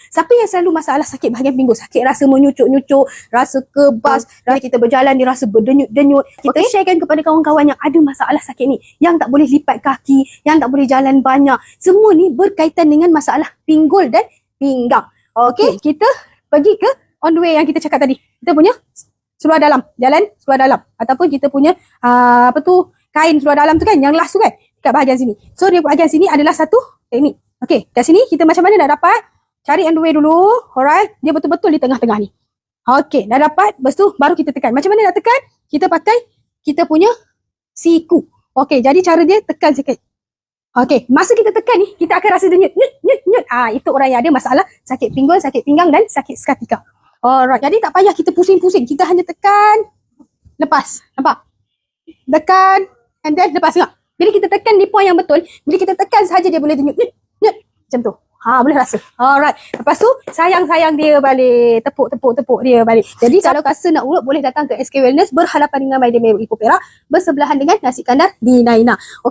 Siapa yang selalu masalah sakit bahagian pinggul, sakit rasa menyucuk-nyucuk, rasa kebas, rasa kita berjalan ni rasa berdenyut-denyut, kita sharekan kepada kawan-kawan yang ada masalah sakit ni, yang tak boleh lipat kaki, yang tak boleh jalan banyak. Semua ni berkaitan dengan masalah pinggul dan pinggang. Okey, kita pergi ke on the way yang kita cakap tadi. Kita punya seluar dalam, jalan seluar dalam, ataupun kita punya kain seluar dalam tu kan, yang last tu kan, kat bahagian sini. So dia bahagian sini adalah satu teknik. Okey, kat sini kita macam mana nak dapat? Cari on the way dulu. Alright, dia betul-betul di tengah-tengah ni. Okey, dah dapat. Lepas tu baru kita tekan. Macam mana nak tekan? Kita pakai kita punya siku. Okey, jadi cara dia tekan sikit. Okey, masa kita tekan ni, kita akan rasa denyut. Nyut. Itu orang yang ada masalah sakit pinggul, sakit pinggang dan sakit sciatica. Alright, jadi tak payah kita pusing-pusing. Kita hanya tekan, lepas. Nampak? Tekan, and then lepas tengok. Bila kita tekan di point yang betul, bila kita tekan sahaja dia boleh denyut. Nyut. Macam tu. Boleh rasa. Alright. Lepas tu, sayang-sayang dia balik. Tepuk dia balik. Jadi, kalau rasa nak urut, boleh datang ke SK Wellness berhadapan dengan My Day Merah Ipoh Perak, bersebelahan dengan Nasi Kandar di Naina. Okay.